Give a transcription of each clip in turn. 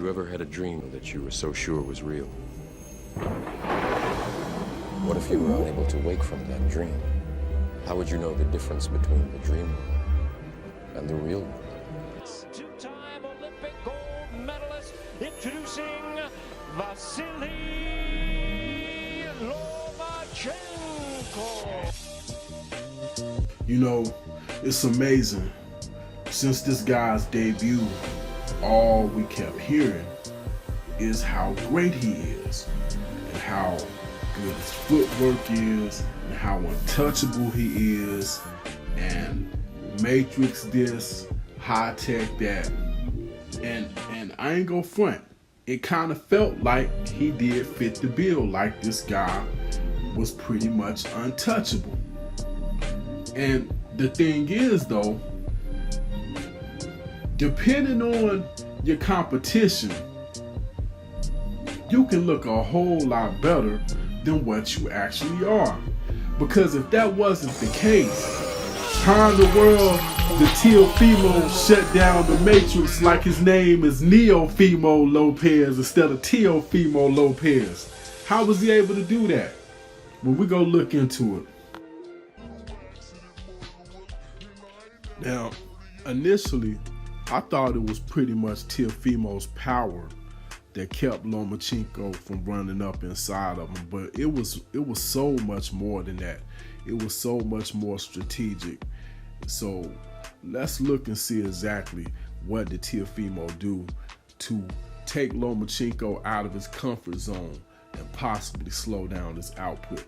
you ever had a dream that you were so sure was real? What if you were unable to wake from that dream? How would you know the difference between the dream world and the real world? Two-time Olympic gold medalist, introducing Vasily Lomachenko. You know, it's amazing. Since this guy's debut, all we kept hearing is how great he is and how good his footwork is and how untouchable he is and Matrix this, high tech that. And I ain't gonna front. It kind of felt like he did fit the bill, like this guy was pretty much untouchable. And the thing is though, depending on your competition, you can look a whole lot better than what you actually are. Because if that wasn't the case, how in the world did Teofimo shut down the Matrix like his name is Neofimo Lopez instead of Teofimo Lopez? How was he able to do that? Well, we go look into it. Now, initially, I thought it was pretty much Teofimo's power that kept Lomachenko from running up inside of him, but it was so much more than that. It was so much more strategic. So let's look and see exactly what did Teofimo do to take Lomachenko out of his comfort zone and possibly slow down his output.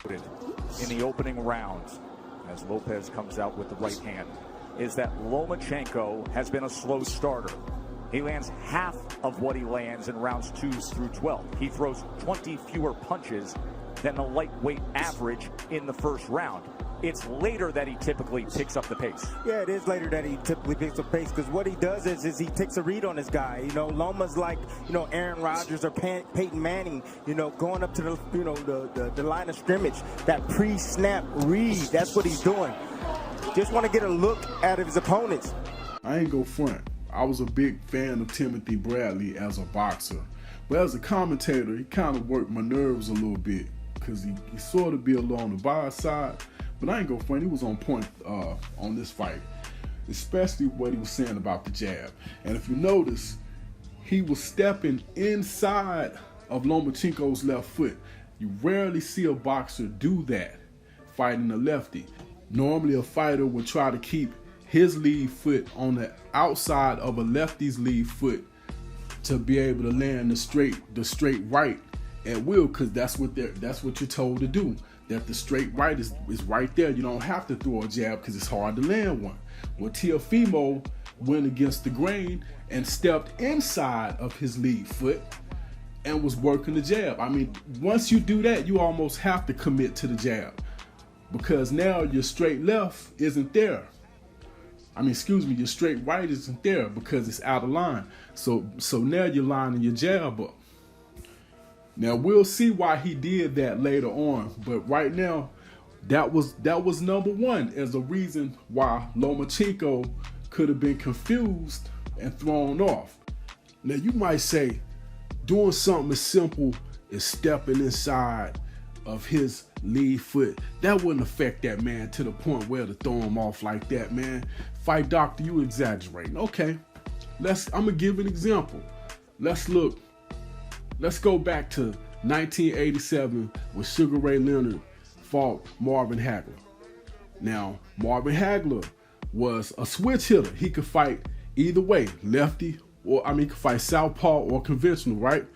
In the opening round, as Lopez comes out with the right hand, is that Lomachenko has been a slow starter. He lands half of what he lands in rounds 2 through 12. He throws 20 fewer punches than the lightweight average in the first round. It's later that he typically picks up the pace. Yeah, it is later that he typically picks up pace, because what he does is he takes a read on this guy. You know, Loma's like, you know, Aaron Rodgers or Peyton Manning, you know, going up to the, you know, the line of scrimmage. That pre-snap read, that's what he's doing. Just want to get a look out of his opponents. I ain't go front. I was a big fan of Timothy Bradley as a boxer, but as a commentator, he kind of worked my nerves a little bit because he sort of be along the bias side. But I ain't go front. He was on point on this fight, especially what he was saying about the jab. And if you notice, he was stepping inside of Lomachenko's left foot. You rarely see a boxer do that, fighting a lefty. Normally a fighter would try to keep his lead foot on the outside of a lefty's lead foot to be able to land the straight right at will, because that's what you're told to do. That the straight right is right there. You don't have to throw a jab because it's hard to land one. Well, Teofimo went against the grain and stepped inside of his lead foot and was working the jab. I mean, once you do that, you almost have to commit to the jab, because now your straight left isn't there. I mean, excuse me, your straight right isn't there because it's out of line. So now you're lining your jab up. Now we'll see why he did that later on, but right now, that was number one as a reason why Lomachenko could have been confused and thrown off. Now you might say, doing something as simple as stepping inside of his lead foot, that wouldn't affect that man to the point where to throw him off like that, man. Fight doctor, you exaggerating. Okay, I'm gonna give an example. Let's go back to 1987 when Sugar Ray Leonard fought Marvin Hagler. Now, Marvin Hagler was a switch hitter. He could fight either way, lefty, or he could fight southpaw or conventional, right?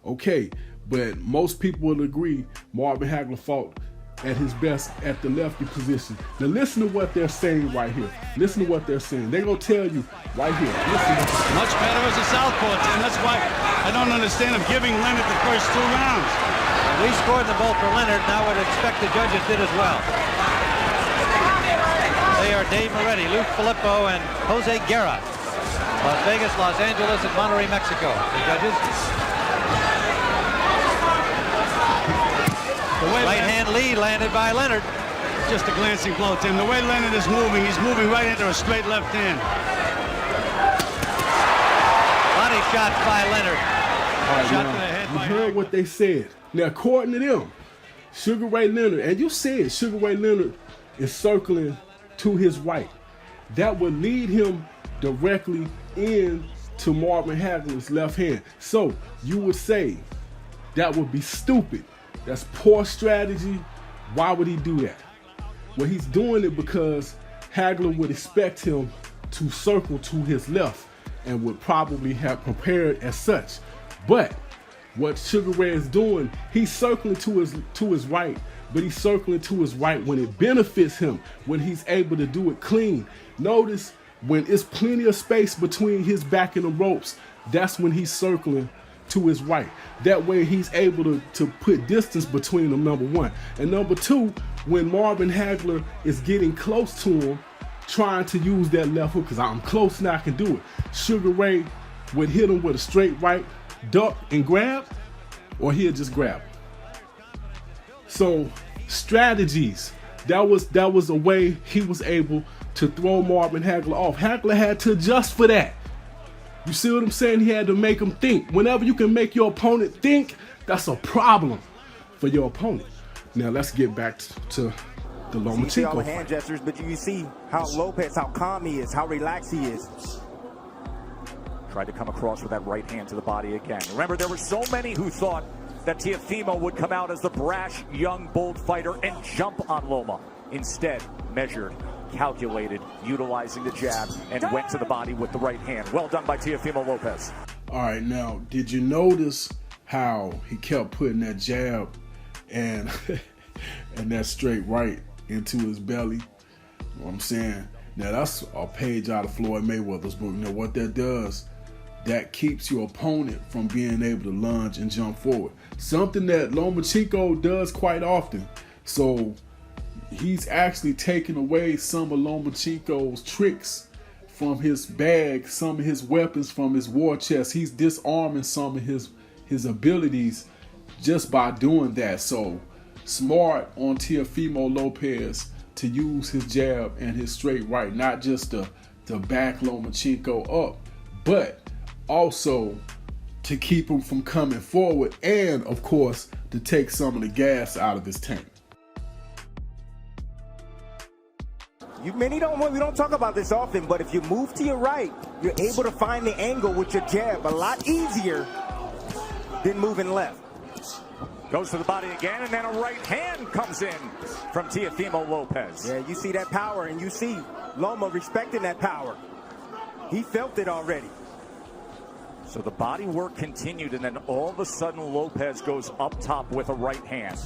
Okay, but most people will agree Marvin Hagler fought at his best at the lefty position. Now listen to what they're saying right here. Listen to what they're saying. They're gonna tell you right here. Listen. Much better as a southpaw, Tim. That's why I don't understand him giving Leonard the first 2 rounds. We scored them both for Leonard, and I would expect the judges did as well. They are Dave Moretti, Luke Filippo, and Jose Guerra. Las Vegas, Los Angeles, and Monterrey, Mexico. The judges. Right hand lead landed by Leonard. Just a glancing blow, Tim. The way Leonard is moving, he's moving right into a straight left hand. Body shot by Leonard. All right, Shot now, to the head you by heard what they said. Now, according to them, Sugar Ray Leonard, and you said Sugar Ray Leonard is circling to his right. That would lead him directly into Marvin Hagler's left hand. So you would say that would be stupid. That's poor strategy. Why would he do that? Well, he's doing it because Hagler would expect him to circle to his left and would probably have prepared as such. But what Sugar Ray is doing, he's circling to his right, but he's circling to his right when it benefits him, when he's able to do it clean. Notice when it's plenty of space between his back and the ropes, that's when he's circling to his right. That way he's able to put distance between them, number one. And number two, when Marvin Hagler is getting close to him, trying to use that left hook, because I'm close now, I can do it. Sugar Ray would hit him with a straight right, duck and grab, or he'll just grab. So strategies, that was a way he was able to throw Marvin Hagler off. Hagler had to adjust for that. You see what I'm saying? He had to make him think. Whenever you can make your opponent think, that's a problem for your opponent. Now let's get back to the Lomachenko. You see all the hand gestures, but you see how Lopez, how calm he is, how relaxed he is. Tried to come across with that right hand to the body again. Remember, there were so many who thought that Teofimo would come out as the brash, young, bold fighter and jump on Loma. Instead, measured, calculated, utilizing the jab, and went to the body with the right hand. Well done by Teofimo Lopez. All right, now, did you notice how he kept putting that jab and and that straight right into his belly? You know what I'm saying? Now, that's a page out of Floyd Mayweather's book. Now, what that does, that keeps your opponent from being able to lunge and jump forward. Something that Lomachenko does quite often. So he's actually taking away some of Lomachenko's tricks from his bag, some of his weapons from his war chest. He's disarming some of his abilities just by doing that. So smart on Teofimo Lopez to use his jab and his straight right, not just to back Lomachenko up, but also to keep him from coming forward, and of course to take some of the gas out of his tank. We don't talk about this often, but if you move to your right, you're able to find the angle with your jab a lot easier than moving left. Goes to the body again, and then a right hand comes in from Teofimo Lopez. Yeah, you see that power, and you see Loma respecting that power. He felt it already. So the body work continued, and then all of a sudden Lopez goes up top with a right hand.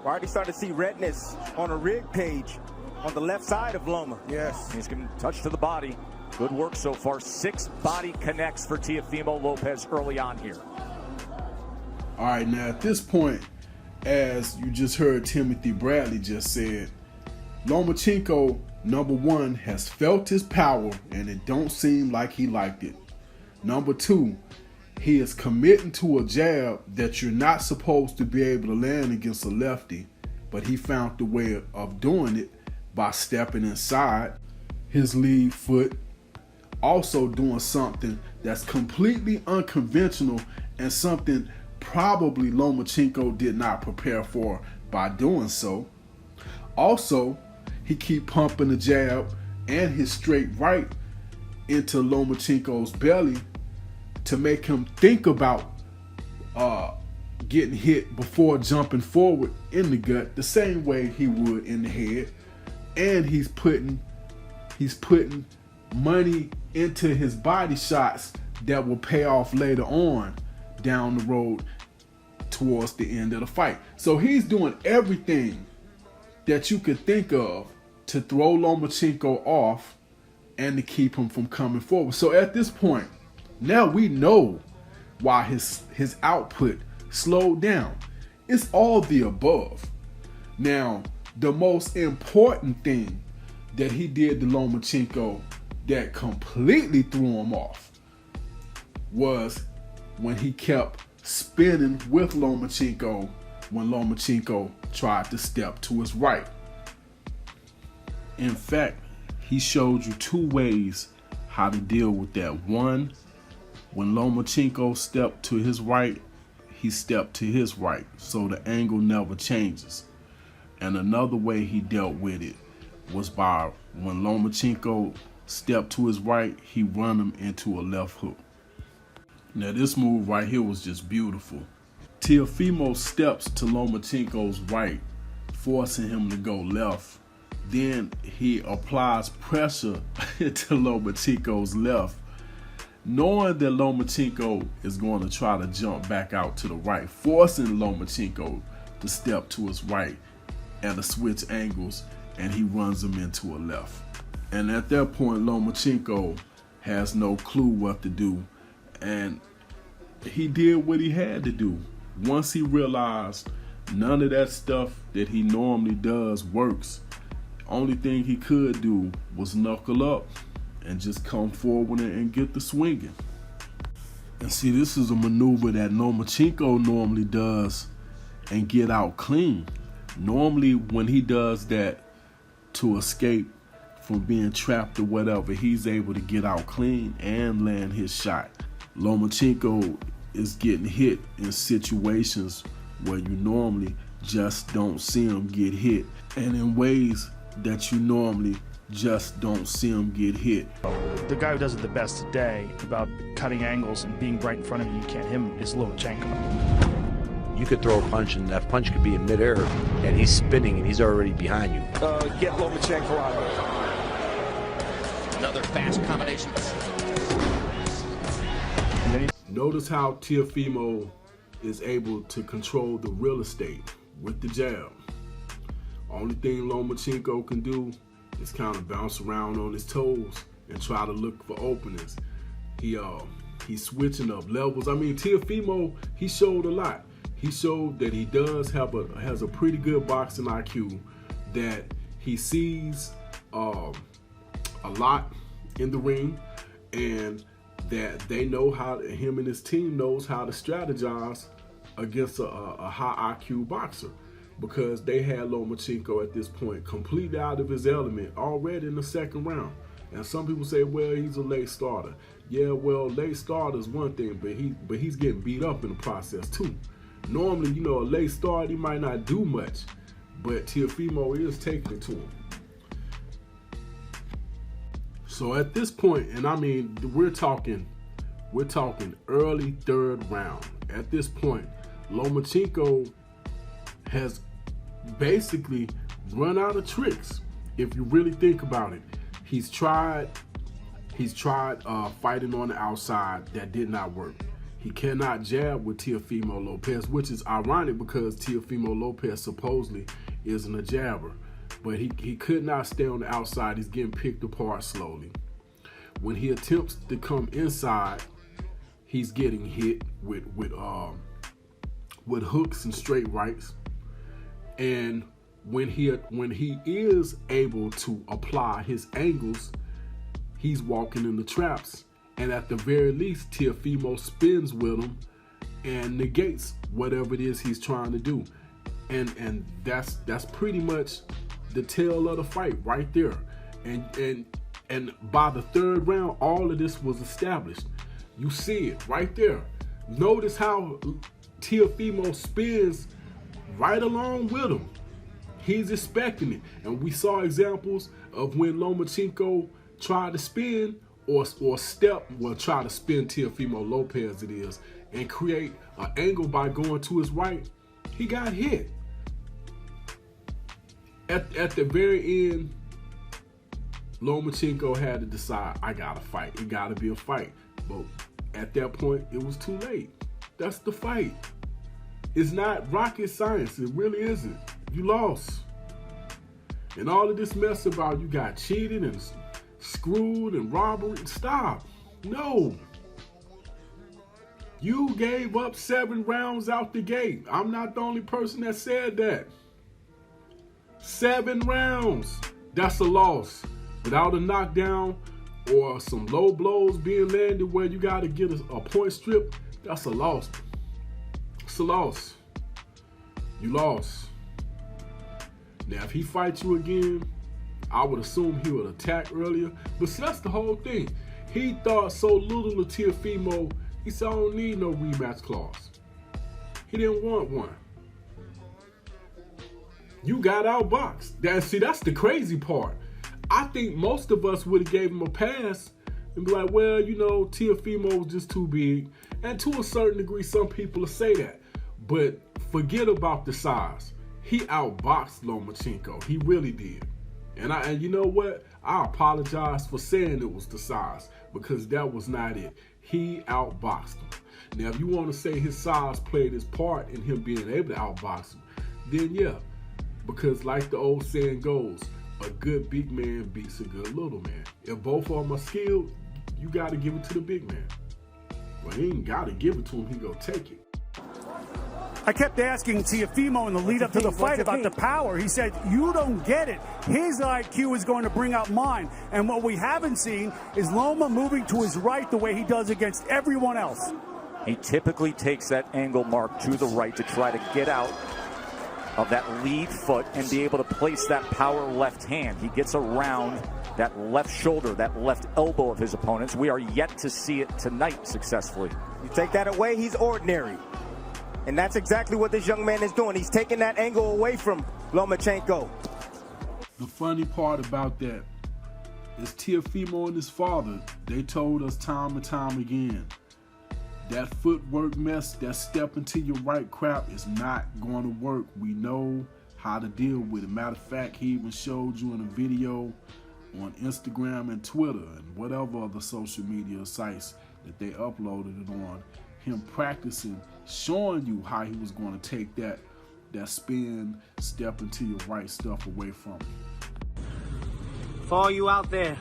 We're already starting to see redness on a rig page on the left side of Loma. Yes. He's going to touch to the body. Good work so far. 6 body connects for Teofimo Lopez early on here. All right, now at this point, as you just heard Timothy Bradley just said, Lomachenko, number one, has felt his power and it don't seem like he liked it. Number two, he is committing to a jab that you're not supposed to be able to land against a lefty, but he found the way of doing it by stepping inside his lead foot, also doing something that's completely unconventional and something probably Lomachenko did not prepare for by doing so. Also, he keep pumping the jab and his straight right into Lomachenko's belly to make him think about getting hit before jumping forward in the gut the same way he would in the head. And he's putting money into his body shots that will pay off later on down the road towards the end of the fight. So he's doing everything that you could think of to throw Lomachenko off and to keep him from coming forward. So at this point, now we know why his output slowed down. It's all the above. Now, the most important thing that he did to Lomachenko that completely threw him off was when he kept spinning with Lomachenko when Lomachenko tried to step to his right. In fact, he showed you 2 ways how to deal with that. One, when Lomachenko stepped to his right, he stepped to his right, so the angle never changes. And another way he dealt with it was by when Lomachenko stepped to his right, he run him into a left hook. Now this move right here was just beautiful. Teofimo steps to Lomachenko's right, forcing him to go left. Then he applies pressure to Lomachenko's left, knowing that Lomachenko is going to try to jump back out to the right, forcing Lomachenko to step to his right and to switch angles, and he runs him into a left. And at that point, Lomachenko has no clue what to do, and he did what he had to do. Once he realized none of that stuff that he normally does works, only thing he could do was knuckle up and just come forward and get the swinging. And see, this is a maneuver that Lomachenko normally does and get out clean. Normally when he does that to escape from being trapped or whatever, he's able to get out clean and land his shot. Lomachenko is getting hit in situations where you normally just don't see him get hit, and in ways that you normally just don't see him get hit. The guy who does it the best today about cutting angles and being right in front of you, you can't hit him, is Lomachenko. You could throw a punch and that punch could be in midair and he's spinning and he's already behind you. Get Lomachenko out of it. Another fast combination. Notice how Teofimo is able to control the real estate with the jab. Only thing Lomachenko can do is kind of bounce around on his toes and try to look for openings. He's switching up levels. I mean, Teofimo, he showed a lot. He showed that he has a pretty good boxing IQ, that he sees a lot in the ring, and that they know how, him and his team knows how to strategize against a high IQ boxer, because they had Lomachenko at this point completely out of his element already in the second round. And some people say, well, he's a late starter. Yeah, well, late starter is one thing, but he's getting beat up in the process too. Normally, you know, a late start, he might not do much, but Teofimo is taking it to him. So at this point, and I mean, we're talking early third round. At this point, Lomachenko has basically run out of tricks. If you really think about it, he's tried fighting on the outside. That did not work. He cannot jab with Teofimo Lopez, which is ironic because Teofimo Lopez supposedly isn't a jabber. But he could not stay on the outside. He's getting picked apart slowly. When he attempts to come inside, he's getting hit with hooks and straight rights. And when he is able to apply his angles, he's walking in the traps. And at the very least, Teofimo spins with him and negates whatever it is he's trying to do. And that's pretty much the tail of the fight right there. And by the third round, all of this was established. You see it right there. Notice how Teofimo spins right along with him. He's expecting it. And we saw examples of when Lomachenko tried to spin or try to spin Teofimo Lopez it is, and create an angle by going to his right. He got hit. At the very end, Lomachenko had to decide, I gotta fight. It gotta be a fight. But at that point, it was too late. That's the fight. It's not rocket science. It really isn't. You lost. And all of this mess about you got cheated and screwed and robbery, stop. No. You gave up 7 rounds out the gate. I'm not the only person that said that. 7 rounds. That's a loss. Without a knockdown or some low blows being landed where you got to get a point strip, that's a loss. It's a loss. You lost. Now, if he fights you again, I would assume he would attack earlier. But see, that's the whole thing. He thought so little of Teofimo, he said, I don't need no rematch clause. He didn't want one. You got outboxed. See, that's the crazy part. I think most of us would have gave him a pass and be like, well, you know, Teofimo was just too big. And to a certain degree, some people will say that. But forget about the size. He outboxed Lomachenko. He really did. And you know what? I apologize for saying it was the size, because that was not it. He outboxed him. Now, if you want to say his size played his part in him being able to outbox him, then yeah. Because like the old saying goes, a good big man beats a good little man. If both of them are skilled, you got to give it to the big man. Well, he ain't got to give it to him. He gonna take it. I kept asking Teofimo in the lead up to the fight about the power. He said, you don't get it. His IQ is going to bring out mine. And what we haven't seen is Loma moving to his right the way he does against everyone else. He typically takes that angle mark to the right to try to get out of that lead foot and be able to place that power left hand. He gets around that left shoulder, that left elbow of his opponents. We are yet to see it tonight successfully. You take that away, he's ordinary. And that's exactly what this young man is doing. He's taking that angle away from Lomachenko. The funny part about that is Teofimo and his father, they told us time and time again, that footwork mess, that step into your right crap is not going to work. We know how to deal with it. Matter of fact, he even showed you in a video on Instagram and Twitter and whatever other social media sites that they uploaded it on, him practicing, showing you how he was going to take that spin, step into your right stuff away from you. For all you out there,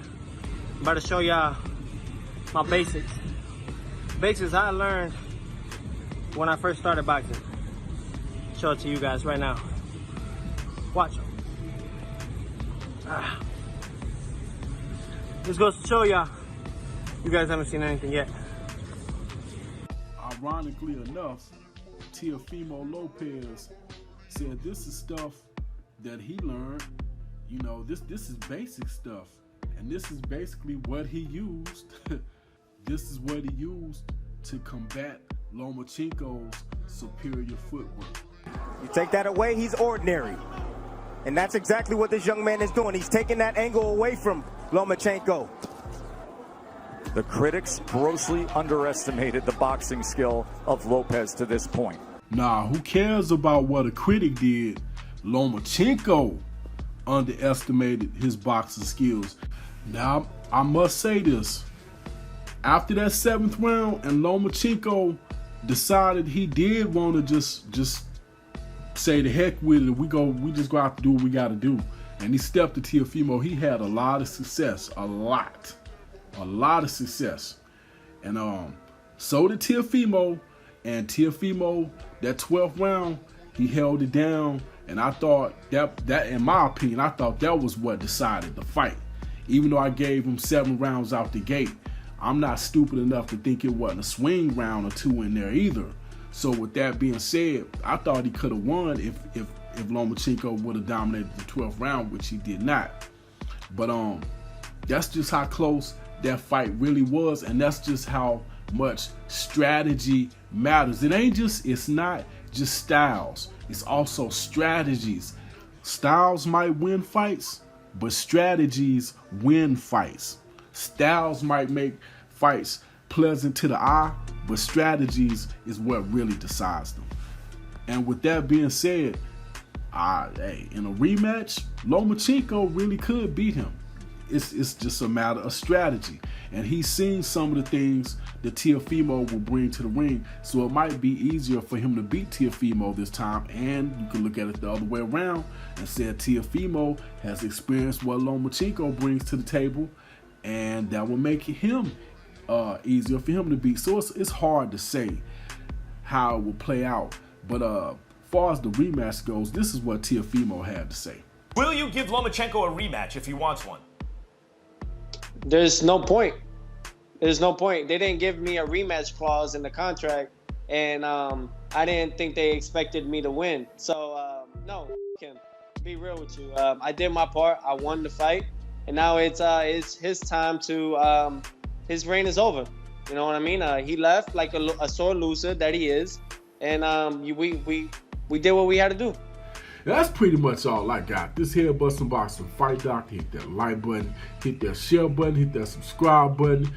I'm about to show y'all my basics. Basics I learned when I first started boxing. Show it to you guys right now. Watch. This goes to show y'all, you guys haven't seen anything yet. Ironically enough, Teofimo Lopez said this is stuff that he learned. You know, this is basic stuff. And this is basically what he used. This is what he used to combat Lomachenko's superior footwork. You take that away, he's ordinary. And that's exactly what this young man is doing. He's taking that angle away from Lomachenko. The critics grossly underestimated the boxing skill of Lopez to this point. Nah, who cares about what a critic did? Lomachenko underestimated his boxing skills. Now, I must say this. After that 7th round and Lomachenko decided he did want to just say the heck with it, we just go out to do what we got to do. And he stepped to Teofimo. He had a lot of success, a lot of success. And so did Teofimo. And Teofimo, that 12th round, he held it down. And I thought that in my opinion, I thought that was what decided the fight. Even though I gave him 7 rounds out the gate, I'm not stupid enough to think it wasn't a swing round or 2 in there either. So with that being said, I thought he could have won if Lomachenko would have dominated the 12th round, which he did not. But that's just how close that fight really was, and that's just how much strategy matters. It's not just styles, it's also strategies. Styles might win fights, but strategies win fights. Styles might make fights pleasant to the eye, but strategies is what really decides them. And with that being said, in a rematch, Lomachenko really could beat him. It's just a matter of strategy. And he's seen some of the things that Teofimo will bring to the ring, so it might be easier for him to beat Teofimo this time. And you can look at it the other way around and say Teofimo has experienced what Lomachenko brings to the table, and that will make him easier for him to beat. So it's hard to say how it will play out. But as far as the rematch goes, this is what Teofimo had to say. Will you give Lomachenko a rematch if he wants one? There's no point. There's no point. They didn't give me a rematch clause in the contract, and I didn't think they expected me to win. So no, him. Be real with you. I did my part. I won the fight, and now it's his time to his reign is over. You know what I mean? He left like a sore loser that he is, and we did what we had to do. That's pretty much all I got. This here Bustin' Boxing Fight Doctor. Hit that like button, hit that share button, hit that subscribe button,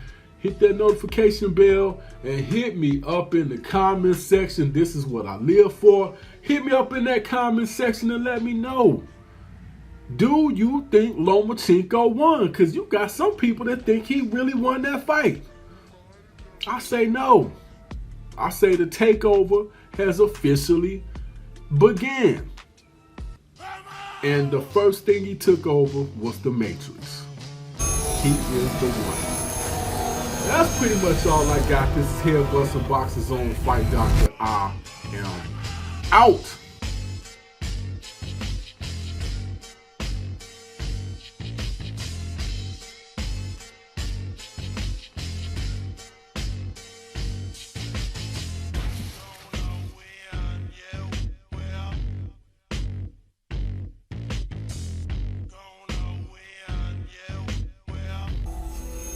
hit that notification bell, and hit me up in the comment section. This is what I live for. Hit me up in that comment section and let me know. Do you think Lomachenko won? Because you got some people that think he really won that fight. I say no. I say the takeover has officially begun. And the first thing he took over was the Matrix. He is the one. That's pretty much all I got. This is here Bustin' Box's own Fight Doctor. I am out.